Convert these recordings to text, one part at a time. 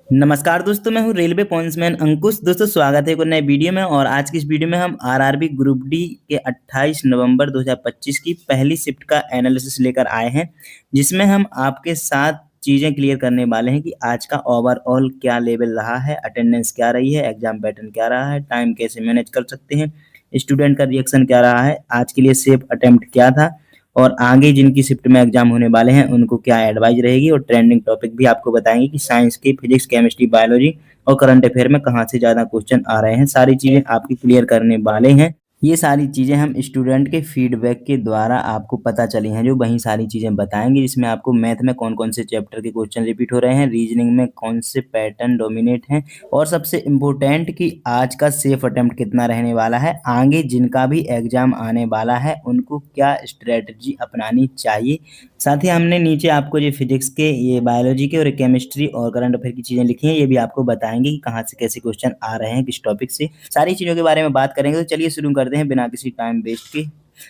नमस्कार दोस्तों, मैं हूँ रेलवे पॉइंट्समैन अंकुश। दोस्तों स्वागत है एक और नए वीडियो में। और आज की इस वीडियो में हम आरआरबी ग्रुप डी के 28 नवंबर 2025 की पहली शिफ्ट का एनालिसिस लेकर आए हैं, जिसमें हम आपके साथ चीज़ें क्लियर करने वाले हैं कि आज का ओवरऑल क्या लेवल रहा है, अटेंडेंस क्या रही है, एग्जाम पैटर्न क्या रहा है, टाइम कैसे मैनेज कर सकते हैं, स्टूडेंट का रिएक्शन क्या रहा है, आज के लिए सेफ अटेम्प्ट क्या था और आगे जिनकी शिफ्ट में एग्जाम होने वाले हैं उनको क्या एडवाइस रहेगी। और ट्रेंडिंग टॉपिक भी आपको बताएंगे कि साइंस की फिजिक्स, केमिस्ट्री, बायोलॉजी और करंट अफेयर में कहाँ से ज़्यादा क्वेश्चन आ रहे हैं। सारी चीज़ें आपकी क्लियर करने वाले हैं। ये सारी चीज़ें हम स्टूडेंट के फीडबैक के द्वारा आपको पता चली हैं, जो वही सारी चीज़ें बताएंगे, जिसमें आपको मैथ में कौन-कौन से चैप्टर के क्वेश्चन रिपीट हो रहे हैं, रीजनिंग में कौन से पैटर्न डोमिनेट हैं और सबसे इम्पोर्टेंट कि आज का सेफ अटेम्प्ट कितना रहने वाला है। आगे जिनका भी एग्ज़ाम आने वाला है उनको क्या स्ट्रैटेजी अपनानी चाहिए। साथ ही हमने नीचे आपको जो फिजिक्स के, ये बायोलॉजी के और केमिस्ट्री और करंट अफेयर की चीज़ें लिखी हैं, ये भी आपको बताएँगे कि कहाँ से कैसे क्वेश्चन आ रहे हैं, किस टॉपिक से। सारी चीज़ों के बारे में बात करेंगे, तो चलिए शुरू करते हैं बिना किसी टाइम वेस्ट के।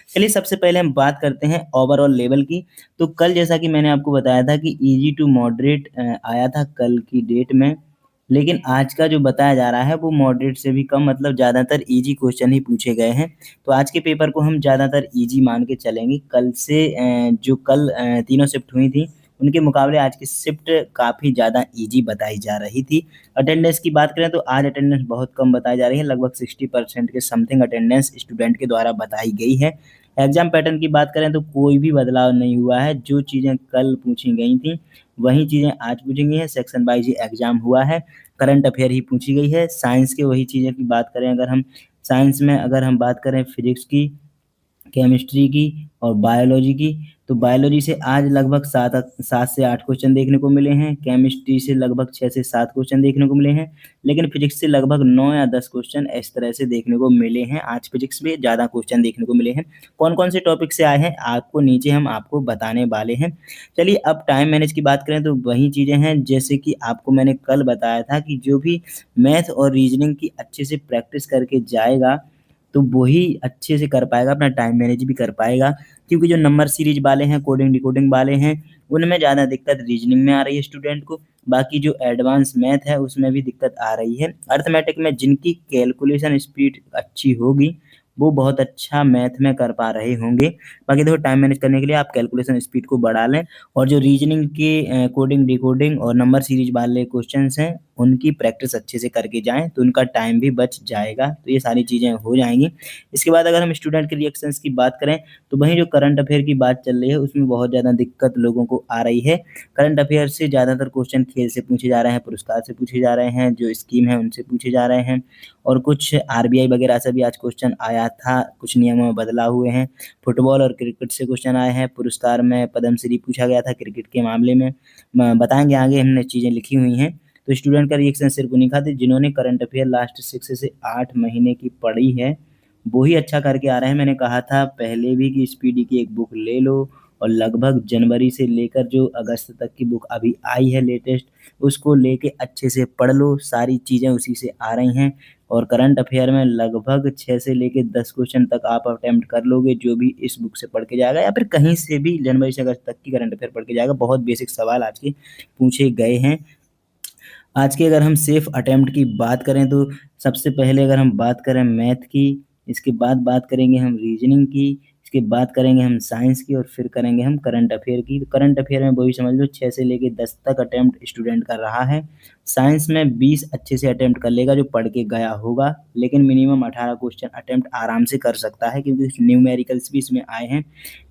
चलिए सबसे पहले हम बात करते हैं ओवरऑल लेवल की। तो कल जैसा कि मैंने आपको बताया था कि ईज़ी टू मॉडरेट आया था कल की डेट में, लेकिन आज का जो बताया जा रहा है वो मॉडरेट से भी कम, मतलब ज़्यादातर ईज़ी क्वेश्चन ही पूछे गए हैं। तो आज के पेपर को हम ज़्यादातर ईज़ी मान के चलेंगे। कल से जो कल तीनों शिफ्ट हुई थी, उनके मुकाबले आज की शिफ्ट काफ़ी ज़्यादा ईज़ी बताई जा रही थी। अटेंडेंस की बात करें तो आज अटेंडेंस बहुत कम बताई जा रही है, लगभग 60% के समथिंग अटेंडेंस स्टूडेंट के द्वारा बताई गई है। एग्ज़ाम पैटर्न की बात करें तो कोई भी बदलाव नहीं हुआ है, जो चीज़ें कल पूछी गई थी, वही चीज़ें आज पूछी गई हैं। सेक्शन वाइज़ ही एग्ज़ाम हुआ है, करंट अफेयर ही पूछी गई है। साइंस के वही चीज़ें की बात करें, अगर हम साइंस में अगर हम बात करें फिजिक्स की, केमिस्ट्री की और बायोलॉजी की, तो बायोलॉजी से आज लगभग 7 से 8 क्वेश्चन देखने को मिले हैं, केमिस्ट्री से लगभग 6 से 7 क्वेश्चन देखने को मिले हैं, लेकिन फिजिक्स से लगभग 9 या 10 क्वेश्चन इस तरह से देखने को मिले हैं। आज फिजिक्स में ज़्यादा क्वेश्चन देखने को मिले हैं। कौन-कौन से टॉपिक से आए हैं, आपको नीचे हम आपको बताने वाले हैं। चलिए अब टाइम मैनेज की बात करें तो वही चीज़ें हैं, जैसे कि आपको मैंने कल बताया था कि जो भी मैथ और रीज़निंग की अच्छे से प्रैक्टिस करके जाएगा, तो वो ही अच्छे से कर पाएगा, अपना टाइम मैनेज भी कर पाएगा। क्योंकि जो नंबर सीरीज़ वाले हैं, कोडिंग डिकोडिंग वाले हैं, उनमें ज़्यादा दिक्कत रीज़निंग में आ रही है स्टूडेंट को। बाकी जो एडवांस मैथ है, उसमें भी दिक्कत आ रही है। अरिथमेटिक में जिनकी कैलकुलेशन स्पीड अच्छी होगी, वो बहुत अच्छा मैथ में कर पा रहे होंगे। बाकी देखो, टाइम मैनेज करने के लिए आप कैलकुलेशन स्पीड को बढ़ा लें और जो रीज़निंग के कोडिंग डिकोडिंग और नंबर सीरीज़ वाले क्वेश्चन्स हैं, उनकी प्रैक्टिस अच्छे से करके जाएँ, तो उनका टाइम भी बच जाएगा। तो ये सारी चीज़ें हो जाएँगी। इसके बाद अगर हम स्टूडेंट के रिएक्शंस की बात करें, तो वहीं जो करंट अफेयर की बात चल रही है, उसमें बहुत ज़्यादा दिक्कत लोगों को आ रही है। करंट अफेयर से ज़्यादातर क्वेश्चन खेल से पूछे जा रहे हैं, पुरस्कार से पूछे जा रहे हैं, जो स्कीम है उनसे पूछे जा रहे हैं और कुछ आरबीआई वगैरह से भी आज क्वेश्चन आया था, कुछ नियमों में बदलाव हुए हैं। फुटबॉल और क्रिकेट से क्वेश्चन आए हैं, पुरस्कार में पद्मश्री पूछा गया था क्रिकेट के मामले में। बताएँगे आगे, हमने चीज़ें लिखी हुई हैं। तो स्टूडेंट का रिएक्शन सिर्फ उन्हीं का था जिन्होंने करंट अफेयर लास्ट 6 से 8 महीने की पढ़ी है, वो ही अच्छा करके आ रहे हैं। मैंने कहा था पहले भी कि स्पीडी की एक बुक ले लो और लगभग जनवरी से लेकर जो अगस्त तक की बुक अभी आई है लेटेस्ट, उसको लेके अच्छे से पढ़ लो, सारी चीज़ें उसी से आ रही हैं। और करंट अफेयर में लगभग 6 से लेके 10 क्वेश्चन तक आप अटेम्प्ट कर लोगे, जो भी इस बुक से पढ़ के जाएगा या फिर कहीं से भी जनवरी से अगस्त तक की करंट अफेयर पढ़ के जाएगा। बहुत बेसिक सवाल आज के पूछे गए हैं। आज की अगर हम सेफ अटेम्प्ट की बात करें, तो सबसे पहले अगर हम बात करें मैथ की, इसके बाद बात करेंगे हम रीजनिंग की, इसके बाद करेंगे हम साइंस की और फिर करेंगे हम करंट अफेयर की। तो करंट अफेयर में वही समझ लो 6 से लेके 10 तक अटेम्प्ट स्टूडेंट कर रहा है। साइंस में 20 अच्छे से अटेम्प्ट कर लेगा जो पढ़ के गया होगा, लेकिन मिनिमम 18 क्वेश्चन अटेम्प्ट आराम से कर सकता है क्योंकि न्यूमेरिकल्स भी इसमें आए हैं।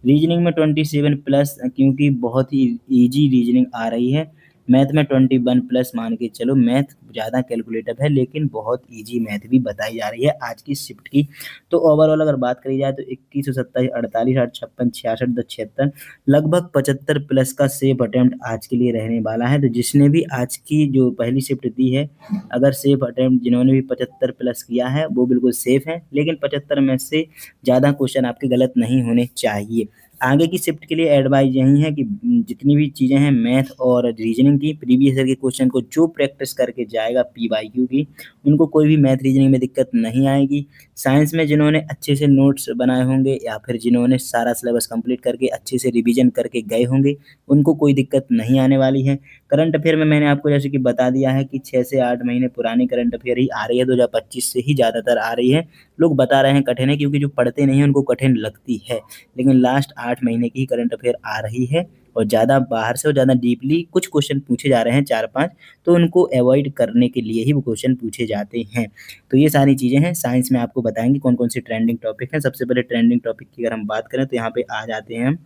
रीजनिंग में 27 प्लस, क्योंकि बहुत ही ईजी रीजनिंग आ रही है। मैथ में 21 प्लस मान के चलो, मैथ ज़्यादा कैलकुलेटिव है लेकिन बहुत ईजी मैथ भी बताई जा रही है आज की शिफ्ट की। तो ओवरऑल अगर बात करी जाए तो 21 और 27, 48, 8, 56, 66, 10, 76, लगभग 75 प्लस का सेफ अटेम्प्ट आज के लिए रहने वाला है। तो जिसने भी आज की जो पहली शिफ्ट दी है, अगर सेफ अटेम्प्ट जिन्होंने भी 75 प्लस किया है, वो बिल्कुल सेफ है, लेकिन 75 में से ज़्यादा क्वेश्चन आपके गलत नहीं होने चाहिए। आगे की शिफ्ट के लिए एडवाइस यही है कि जितनी भी चीज़ें हैं मैथ और रीजनिंग की, प्रीवियस ईयर के क्वेश्चन को जो प्रैक्टिस करके जाएगा पीवाईक्यू की, उनको कोई भी मैथ रीजनिंग में दिक्कत नहीं आएगी। साइंस में जिन्होंने अच्छे से नोट्स बनाए होंगे या फिर जिन्होंने सारा सिलेबस कंप्लीट करके अच्छे से रिवीजन करके गए होंगे, उनको कोई दिक्कत नहीं आने वाली है। करंट अफेयर में मैंने आपको जैसे कि बता दिया है कि 6 से 8 महीने पुरानी करंट अफेयर ही आ रही है, 2025 से ही ज़्यादातर आ रही है। लोग बता रहे हैं कठिन है क्योंकि जो पढ़ते नहीं हैं उनको कठिन लगती है, लेकिन लास्ट 8 महीने की ही करंट अफेयर आ रही है और ज़्यादा बाहर से और ज़्यादा डीपली कुछ क्वेश्चन पूछे जा रहे हैं 4-5, तो उनको अवॉइड करने के लिए ही वो क्वेश्चन पूछे जाते हैं। तो ये सारी चीज़ें हैं, साइंस में आपको बताएँगे कौन-कौन सी ट्रेंडिंग टॉपिक हैं। सबसे पहले ट्रेंडिंग टॉपिक की अगर हम बात करें तो यहाँ पे आ जाते हैं हम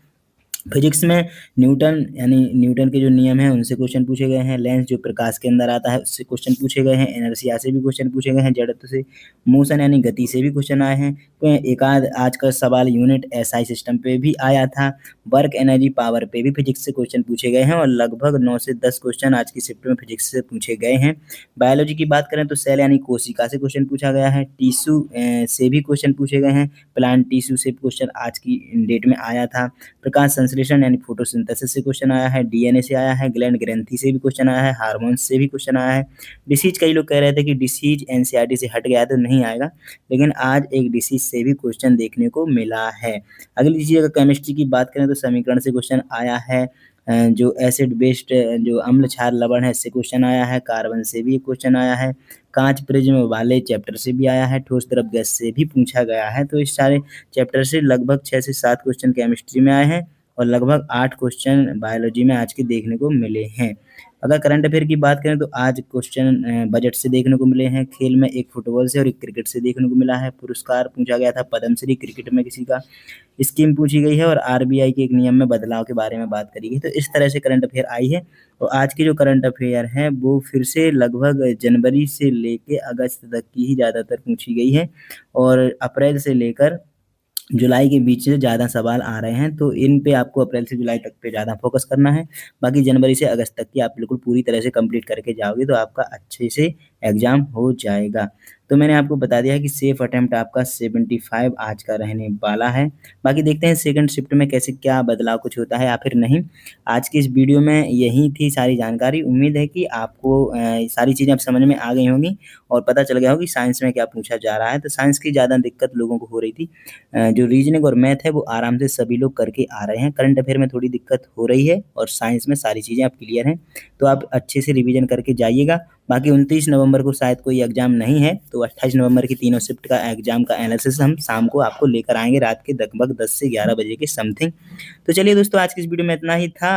फिजिक्स में न्यूटन यानी न्यूटन के जो नियम हैं उनसे क्वेश्चन पूछे गए हैं। लेंस जो प्रकाश के अंदर आता है उससे क्वेश्चन पूछे गए हैं। इनर्शिया से भी क्वेश्चन पूछे गए हैं। जड़त्व से, मोशन यानी गति से भी क्वेश्चन आए हैं। तो एक आध आज का सवाल यूनिट एसआई सिस्टम पे भी आया था। वर्क एनर्जी पावर पे भी फिजिक्स से क्वेश्चन पूछे गए हैं और लगभग 9 से 10 क्वेश्चन आज की शिफ्ट में फिजिक्स से पूछे गए हैं। बायोलॉजी की बात करें तो सेल यानी कोशिका से क्वेश्चन पूछा गया है। टिश्यू से भी क्वेश्चन पूछे गए हैं। प्लांट टिश्यू से क्वेश्चन आज की डेट में आया था। प्रकाश संश्लेषण यानी फोटोसिंथेसिस से क्वेश्चन आया है। डीएनए से आया है। ग्लैंड ग्रंथि से भी क्वेश्चन आया है। हार्मोन्स से भी क्वेश्चन आया है। डिसीज, कई लोग कह रहे थे कि डिसीज एनसीईआरटी से हट गया है तो नहीं आएगा, लेकिन आज एक डिसीज से भी क्वेश्चन देखने को मिला है। अगली चीज अगर केमिस्ट्री की बात करें तो समीकरण से क्वेश्चन आया है। जो एसिड बेस्ड जो अम्ल क्षार लवण है इससे क्वेश्चन आया है। कार्बन से भी क्वेश्चन आया है। कांच प्रिज्म वाले चैप्टर से भी आया है। ठोस द्रव गैस से भी पूछा गया है। तो इस सारे चैप्टर से लगभग 6 से 7 क्वेश्चन केमिस्ट्री में आए हैं और लगभग 8 क्वेश्चन बायोलॉजी में आज के देखने को मिले हैं। अगर करंट अफेयर की बात करें तो आज क्वेश्चन बजट से देखने को मिले हैं। खेल में एक फुटबॉल से और एक क्रिकेट से देखने को मिला है। पुरस्कार पूछा गया था पद्मश्री क्रिकेट में किसी का। स्कीम पूछी गई है और आरबीआई के एक नियम में बदलाव के बारे में बात करी गई। तो इस तरह से करंट अफेयर आई है और आज की जो करंट अफेयर है वो फिर से लगभग जनवरी से लेके अगस्त तक की ही ज़्यादातर पूछी गई है और अप्रैल से लेकर जुलाई के बीच से ज़्यादा सवाल आ रहे हैं, तो इन पे आपको अप्रैल से जुलाई तक पे ज़्यादा फोकस करना है। बाकी जनवरी से अगस्त तक की आप बिल्कुल पूरी तरह से कंप्लीट करके जाओगे तो आपका अच्छे से एग्ज़ाम हो जाएगा। तो मैंने आपको बता दिया है कि सेफ अटेम्प्ट आपका 75 आज का रहने वाला है। बाकी देखते हैं सेकंड शिफ्ट में कैसे क्या बदलाव कुछ होता है या फिर नहीं। आज की इस वीडियो में यही थी सारी जानकारी। उम्मीद है कि आपको सारी चीज़ें अब समझ में आ गई होंगी और पता चल गया होगा कि साइंस में क्या पूछा जा रहा है। तो साइंस की ज़्यादा दिक्कत लोगों को हो रही थी। जो रीजनिंग और मैथ है वो आराम से सभी लोग करके आ रहे हैं। करंट अफेयर में थोड़ी दिक्कत हो रही है और साइंस में सारी चीज़ें अब क्लियर हैं। तो आप अच्छे से रिवीजन करके जाइएगा। बाकी 29 नवंबर को शायद कोई एग्ज़ाम नहीं है, तो 28 नवंबर की तीनों शिफ्ट का एग्ज़ाम का एनालिसिस हम शाम को आपको लेकर आएँगे रात के लगभग 10 से 11 बजे के समथिंग। तो चलिए दोस्तों, आज की इस वीडियो में इतना ही था।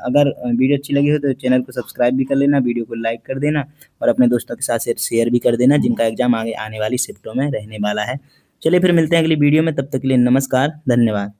अगर वीडियो अच्छी लगी हो तो चैनल को सब्सक्राइब भी कर लेना, वीडियो को लाइक कर देना और अपने दोस्तों के साथ शेयर भी कर देना जिनका एग्ज़ाम आगे आने वाली शिफ्टों में रहने वाला है। चलिए फिर मिलते हैं अगली वीडियो में, तब तक के लिए नमस्कार, धन्यवाद।